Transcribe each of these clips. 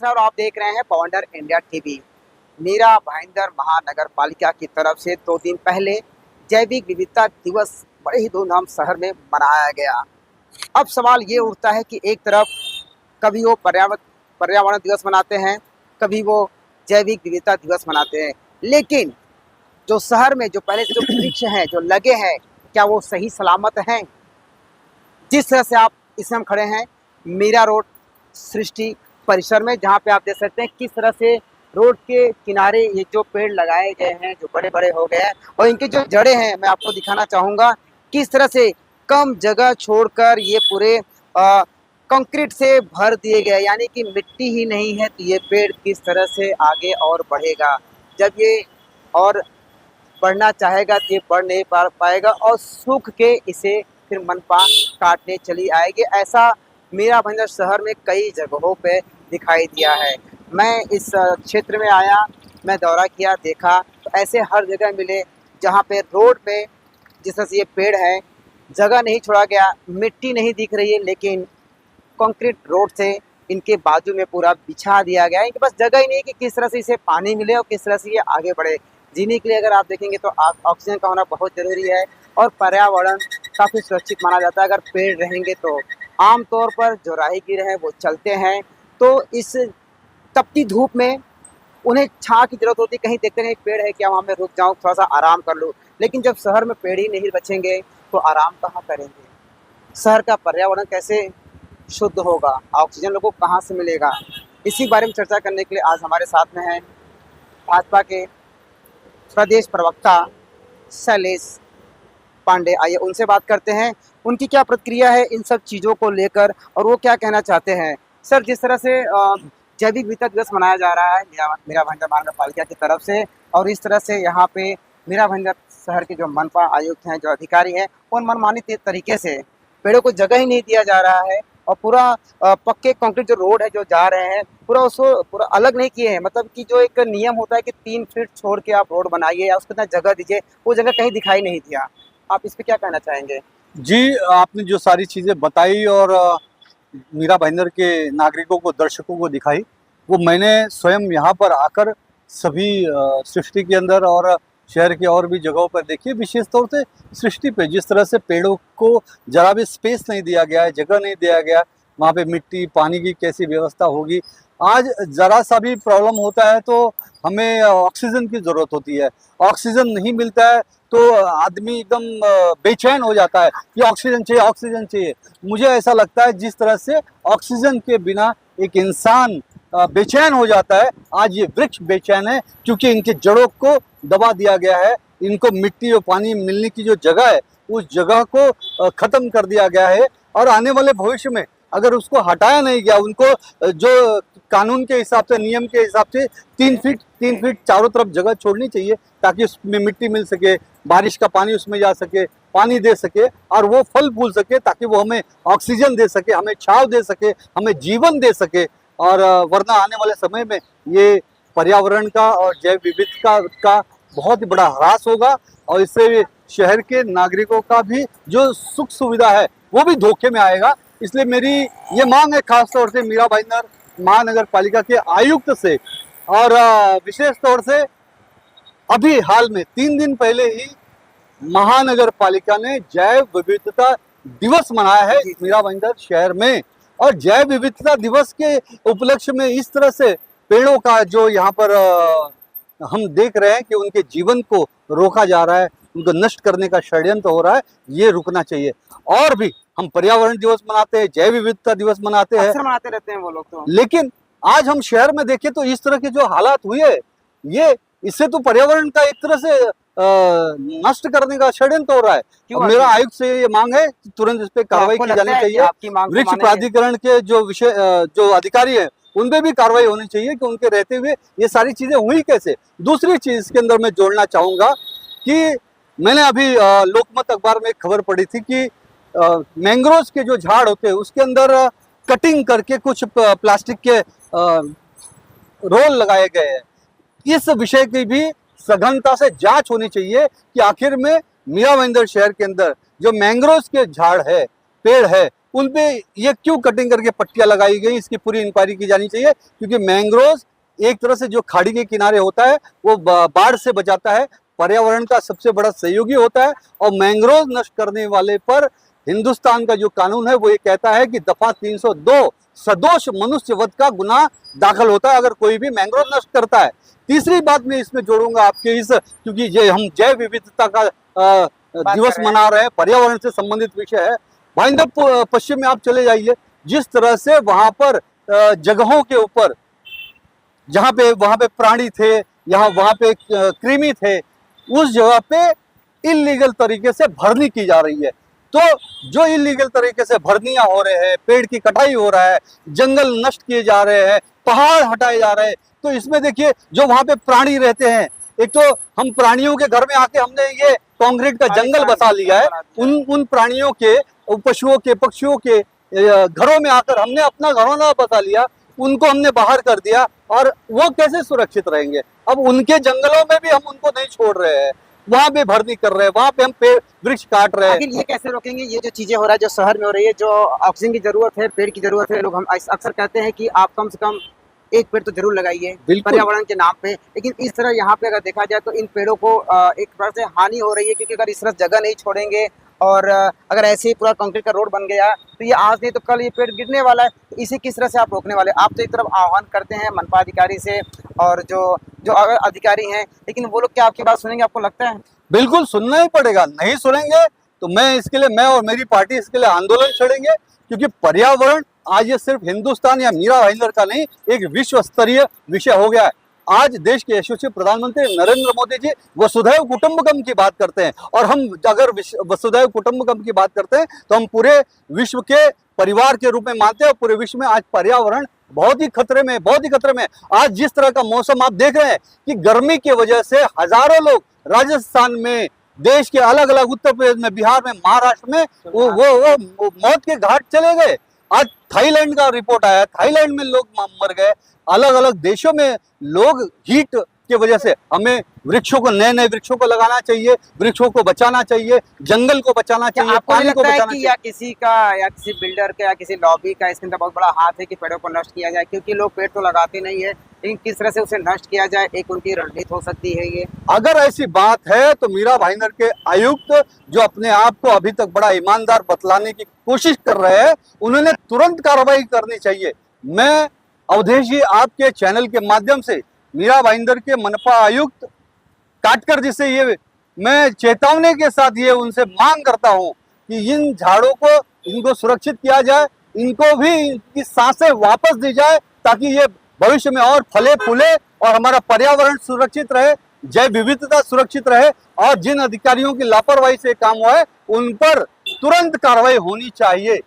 मिश्रा और आप देख रहे हैं बवंडर इंडिया टीवी। मीरा भाईंदर महानगर पालिका की तरफ से 2 दिन पहले जैविक विविधता दिवस बड़े ही धूमधाम शहर में मनाया गया। अब सवाल ये उठता है कि एक तरफ कभी वो पर्यावरण दिवस मनाते हैं, कभी वो जैविक विविधता दिवस मनाते हैं, लेकिन जो शहर में जो पहले से जो वृक्ष हैं जो लगे हैं, क्या वो सही सलामत हैं? जिस तरह से आप इसमें हम खड़े हैं मीरा रोड सृष्टि परिसर में, जहाँ पे आप देख सकते हैं किस तरह से रोड के किनारे ये जो पेड़ लगाए गए हैं जो बड़े बड़े हो गए हैं, और इनके जो जड़ें हैं मैं आपको दिखाना चाहूँगा किस तरह से कम जगह छोड़कर ये पूरे कंक्रीट से भर दिए गए, यानी कि मिट्टी ही नहीं है तो ये पेड़ किस तरह से आगे और बढ़ेगा। जब ये और बढ़ना चाहेगा तो ये बढ़ नहीं पाएगा और सूख के इसे फिर मनपा काटने चली आएगी। ऐसा मीरा भाईंदर शहर में कई जगहों पे दिखाई दिया है। मैं इस क्षेत्र में आया, मैं दौरा किया, देखा तो ऐसे हर जगह मिले जहाँ पे रोड पे जिस तरह से ये पेड़ है जगह नहीं छोड़ा गया, मिट्टी नहीं दिख रही है, लेकिन कंक्रीट रोड से इनके बाजू में पूरा बिछा दिया गया है। इनके पास जगह ही नहीं कि किस तरह से इसे पानी मिले और किस तरह से ये आगे बढ़े। जीने के लिए अगर आप देखेंगे तो ऑक्सीजन का होना बहुत ज़रूरी है और पर्यावरण काफ़ी सुरक्षित माना जाता है अगर पेड़ रहेंगे तो। आमतौर पर जो राहगीर हैं वो चलते हैं तो इस तपती धूप में उन्हें छाँ की ज़रूरत होती है, कहीं देखते हैं पेड़ है क्या वहाँ मैं रुक जाऊँ थोड़ा सा आराम कर लूँ, लेकिन जब शहर में पेड़ ही नहीं बचेंगे तो आराम कहाँ करेंगे? शहर का पर्यावरण कैसे शुद्ध होगा? ऑक्सीजन लोगों को कहाँ से मिलेगा? इसी बारे में चर्चा करने के लिए आज हमारे साथ में हैं भाजपा के प्रदेश प्रवक्ता शैलेश पांडे। आइए उनसे बात करते हैं, उनकी क्या प्रतिक्रिया है इन सब चीज़ों को लेकर और वो क्या कहना चाहते हैं। सर, जिस तरह से जैविक विविधता दिवस मनाया जा रहा है मीरा भाईंदर महानगर पालिका की तरफ से, और इस तरह से यहाँ पे मीरा भाईंदर शहर के जो मनपा आयुक्त हैं, जो अधिकारी हैं, उन मनमानी तरीके से पेड़ों को जगह ही नहीं दिया जा रहा है और पूरा पक्के कंक्रीट जो रोड है जो जा रहे हैं पूरा उसको पूरा अलग नहीं किए हैं। मतलब कि जो एक नियम होता है कि 3 फीट छोड़ के आप रोड बनाइए या उसको इतना जगह दीजिए, वो जगह कहीं दिखाई नहीं दिया। आप इस पे क्या कहना चाहेंगे? जी, आपने जो सारी चीज़ें बताई और मीरा भाईंदर के नागरिकों को, दर्शकों को दिखाई, वो मैंने स्वयं यहाँ पर आकर सभी सृष्टि के अंदर और शहर के और भी जगहों पर देखी। विशेष तौर से सृष्टि पे जिस तरह से पेड़ों को जरा भी स्पेस नहीं दिया गया है, जगह नहीं दिया गया, वहाँ पे मिट्टी पानी की कैसी व्यवस्था होगी। आज ज़रा सा भी प्रॉब्लम होता है तो हमें ऑक्सीजन की ज़रूरत होती है, ऑक्सीजन नहीं मिलता है तो आदमी एकदम बेचैन हो जाता है कि ऑक्सीजन चाहिए, ऑक्सीजन चाहिए। मुझे ऐसा लगता है जिस तरह से ऑक्सीजन के बिना एक इंसान बेचैन हो जाता है, आज ये वृक्ष बेचैन है क्योंकि इनके जड़ों को दबा दिया गया है। इनको मिट्टी और पानी मिलने की जो जगह है उस जगह को ख़त्म कर दिया गया है और आने वाले भविष्य में अगर उसको हटाया नहीं गया, उनको जो कानून के हिसाब से, नियम के हिसाब से 3 फीट चारों तरफ जगह छोड़नी चाहिए ताकि उसमें मिट्टी मिल सके, बारिश का पानी उसमें जा सके, पानी दे सके और वो फल फूल सके ताकि वो हमें ऑक्सीजन दे सके, हमें छांव दे सके, हमें जीवन दे सके। और वरना आने वाले समय में ये पर्यावरण का और जैव विविधता का बहुत ही बड़ा ह्रास होगा और इससे शहर के नागरिकों का भी जो सुख सुविधा है वो भी धोखे में आएगा। इसलिए मेरी ये मांग है खास तौर से मीरा भाईंदर महानगर पालिका के आयुक्त से, और विशेष तौर से अभी हाल में 3 दिन पहले ही महानगर पालिका ने जैव विविधता दिवस मनाया है मीरा भाईंदर शहर में। और जैव विविधता दिवस के उपलक्ष्य में इस तरह से पेड़ों का जो यहाँ पर हम देख रहे हैं कि उनके जीवन को रोका जा रहा है, उनको नष्ट करने का षड्यंत्र हो रहा है, ये रुकना चाहिए। और भी हम पर्यावरण दिवस मनाते हैं, जैव विविधता दिवस मनाते हैं, अक्सर मनाते रहते हैं वो लोग तो, लेकिन आज हम शहर में देखें तो इस तरह के जो हालात हुए है, ये इससे तो पर्यावरण का एक तरह से नष्ट करने का षड्यंत्र हो रहा है। मेरा आयुक्त से ये मांग है कि तुरंत इस पे कार्रवाई की जानी चाहिए। वृक्ष प्राधिकरण के जो अधिकारी हैं उन पे भी कार्रवाई होनी चाहिए कि उनके रहते हुए ये सारी चीजें हुई कैसे। दूसरी चीज इसके अंदर मैं जोड़ना चाहूंगा कि मैंने अभी लोकमत अखबार में एक खबर पढ़ी थी कि मैंग्रोव्स के जो झाड़ होते हैं उसके अंदर कटिंग करके कुछ प्लास्टिक के रोल लगाए गए हैं। इस विषय की भी सघनता से जांच होनी चाहिए कि आखिर में मीरा भाईंदर शहर के अंदर जो मैंग्रोव्स के झाड़ है, पेड़ है, उन पे ये क्यों कटिंग करके पट्टियां लगाई गई, इसकी पूरी इंक्वायरी की जानी चाहिए। क्योंकि मैंग्रोव एक तरह से जो खाड़ी के किनारे होता है वो बाढ़ से बचाता है, पर्यावरण का सबसे बड़ा सहयोगी होता है। और मैंग्रोव नष्ट करने वाले पर हिंदुस्तान का जो कानून है वो ये कहता है कि दफा 302 सदोष मनुष्य वध का गुनाह दाखिल होता है अगर कोई भी मैंग्रोव नष्ट करता है। तीसरी बात मैं इसमें जोड़ूंगा आपके इस, क्योंकि ये हम जैव विविधता का दिवस मना रहे हैं, पर्यावरण से संबंधित विषय है। भाईंदर पश्चिम में आप चले जाइए, जिस तरह से वहां पर जगहों के ऊपर जहाँ पे वहां पे प्राणी थे, यहाँ वहां पे कृमि थे, उस जगह पे इलीगल तरीके से भरनी की जा रही है। तो जो इलीगल तरीके से भरनियां हो रहे हैं, पेड़ की कटाई हो रहा है, जंगल नष्ट किए जा रहे हैं, पहाड़ हटाए जा रहे हैं, तो इसमें देखिए जो वहां पे प्राणी रहते हैं, एक तो हम प्राणियों के घर में आके हमने ये कंक्रीट का जंगल बसा लिया है, उन प्राणियों के, पशुओं के, पक्षियों के घरों में आकर हमने अपना घरौंदा बसा लिया, उनको हमने बाहर कर दिया, और वो कैसे सुरक्षित रहेंगे। अब उनके जंगलों में भी हम उनको नहीं छोड़ रहे हैं, वहां पे भरनी कर रहे हैं, वहां पे हम पेड़ वृक्ष काट रहे हैं। आखिर ये कैसे रोकेंगे, ये जो चीजें हो रहा है, जो शहर में हो रही है, जो ऑक्सीजन की जरूरत है, पेड़ की जरूरत है, लोग हम अक्सर कहते हैं कि आप कम से कम एक पेड़ तो जरूर लगाइए पर्यावरण के नाम पे, लेकिन इस तरह यहाँ पे अगर देखा जाए तो इन पेड़ों को एक तरह से हानि हो रही है, क्योंकि अगर इस तरह जगह नहीं छोड़ेंगे और अगर ऐसे ही पूरा कंक्रीट का रोड बन गया तो ये आज नहीं तो कल ये पेड़ गिरने वाला है। तो इसे किस तरह से आप रोकने वाले? आप तो एक तरफ आह्वान करते हैं मनपा अधिकारी से और जो जो अगर अधिकारी हैं, लेकिन वो लोग क्या आपकी बात सुनेंगे, आपको लगता है? बिल्कुल सुनना ही पड़ेगा, नहीं सुनेंगे तो मैं और मेरी पार्टी इसके लिए आंदोलन छेड़ेंगे। क्योंकि पर्यावरण आज ये सिर्फ हिंदुस्तान या मीरा भाईंदर का नहीं, एक विश्व स्तरीय विषय हो गया है। आज देश के यशस्वी प्रधानमंत्री नरेंद्र मोदी जी वसुधैव कुटुंबकम की बात करते हैं, और हम अगर वसुधैव कुटुंबकम की बात करते हैं तो हम पूरे विश्व के परिवार के रूप में मानते हैं। पूरे विश्व में आज पर्यावरण बहुत ही खतरे में, बहुत ही खतरे में। आज जिस तरह का मौसम आप देख रहे हैं कि गर्मी की वजह से हजारों लोग राजस्थान में, देश के अलग अलग, उत्तर प्रदेश में, बिहार में, महाराष्ट्र में वो मौत के घाट चले गए। आज थाईलैंड का रिपोर्ट आया, थाईलैंड में लोग मर गए। अलग अलग देशों में लोग हीट की वजह से, हमें वृक्षों को, नए नए वृक्षों को लगाना चाहिए, वृक्षों को बचाना चाहिए, जंगल को बचाना चाहिए, पानी को बचाना चाहिए। या किसी का, या किसी बिल्डर का, या किसी लॉबी का इसके अंदर बहुत बड़ा हाथ है कि पेड़ों को नष्ट किया जाए? क्योंकि लोग पेड़ तो लगाते नहीं है, लेकिन किस तरह से उसे नष्ट किया जाए, एक उनकी रणनीति हो सकती है ये। अगर ऐसी बात है तो मीरा भाईंदर के आयुक्त, जो अपने आप को अभी तक बड़ा ईमानदार बतलाने की कोशिश कर रहे हैं, उन्होंने तुरंत कार्रवाई करनी चाहिए। मैं अवधेश जी आपके चैनल के माध्यम से मीरा भाईंदर के मनपा आयुक्त काटकर जिसे ये मैं चेतावनी के साथ ये उनसे मांग करता हूं कि इन झाड़ों को, इनको सुरक्षित किया जाए, इनको भी इनकी सांसें वापस दी जाए, ताकि ये भविष्य में और फले फूले और हमारा पर्यावरण सुरक्षित रहे, जैव विविधता सुरक्षित रहे। और जिन अधिकारियों की लापरवाही से काम हुआ है उन पर तुरंत कार्रवाई होनी चाहिए,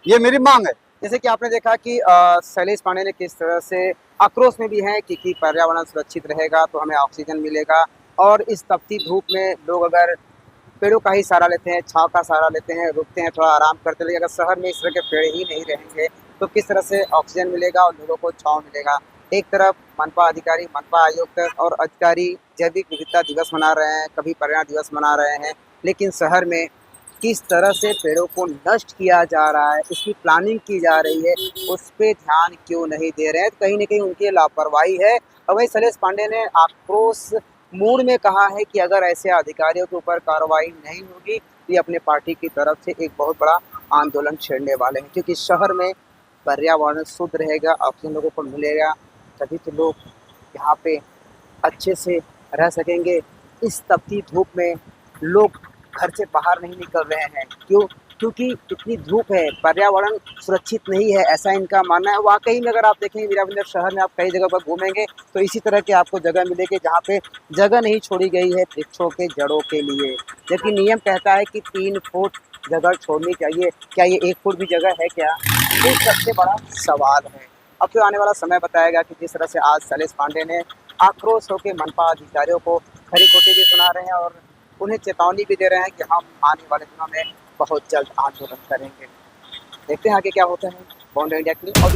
ये मेरी मांग है। जैसे कि आपने देखा कि शैलेश पांडे ने किस तरह से आक्रोश में भी है कि पर्यावरण सुरक्षित रहेगा तो हमें ऑक्सीजन मिलेगा, और इस तपती धूप में लोग अगर पेड़ों का ही सहारा लेते हैं, छांव का सहारा लेते हैं, रुकते हैं, थोड़ा आराम करते हैं, लेकिन अगर शहर में इस तरह के पेड़ ही नहीं रहेंगे तो किस तरह से ऑक्सीजन मिलेगा और लोगों को छांव मिलेगा? एक तरफ मनपा अधिकारी, मनपा आयुक्त और अधिकारी जैविक विविधता दिवस मना रहे हैं, कभी पर्यावरण दिवस मना रहे हैं, लेकिन शहर में किस तरह से पेड़ों को नष्ट किया जा रहा है, उसकी प्लानिंग की जा रही है, उस पर ध्यान क्यों नहीं दे रहे हैं? कहीं ना कहीं उनकी लापरवाही है। और वही शैलेश पांडे ने आक्रोश मूड में कहा है कि अगर ऐसे अधिकारियों के ऊपर कार्रवाई नहीं होगी तो ये अपने पार्टी की तरफ से एक बहुत बड़ा आंदोलन छेड़ने वाले हैं। क्योंकि शहर में पर्यावरण शुद्ध रहेगा, ऑक्सीजन लोगों को मिलेगा, तभी तो लोग यहाँ पे अच्छे से रह सकेंगे। इस तपती धूप में लोग घर से बाहर नहीं निकल रहे हैं, क्यों? क्योंकि इतनी धूप है, पर्यावरण सुरक्षित नहीं है, ऐसा इनका मानना है। वाकई में अगर आप देखेंगे मीरा भाईंदर शहर में आप कई जगह पर घूमेंगे तो इसी तरह के आपको जगह मिलेगी जहाँ पे जगह नहीं छोड़ी गई है वृक्षों के जड़ों के लिए, जबकि नियम कहता है कि 3 फुट जगह छोड़नी चाहिए। क्या ये 1 फुट भी जगह है क्या? ये सबसे बड़ा सवाल है। अब तो आने वाला समय बताएगा कि जिस तरह से आज शैलेश पांडे ने आक्रोश होकर मनपा अधिकारियों को खरी खोटी भी सुना रहे हैं और उन्हें चेतावनी भी दे रहे हैं कि हम आने वाले दिनों में बहुत जल्द आंदोलन करेंगे। देखते हैं आगे क्या होता है। बॉन्ड इंडिया के लिए और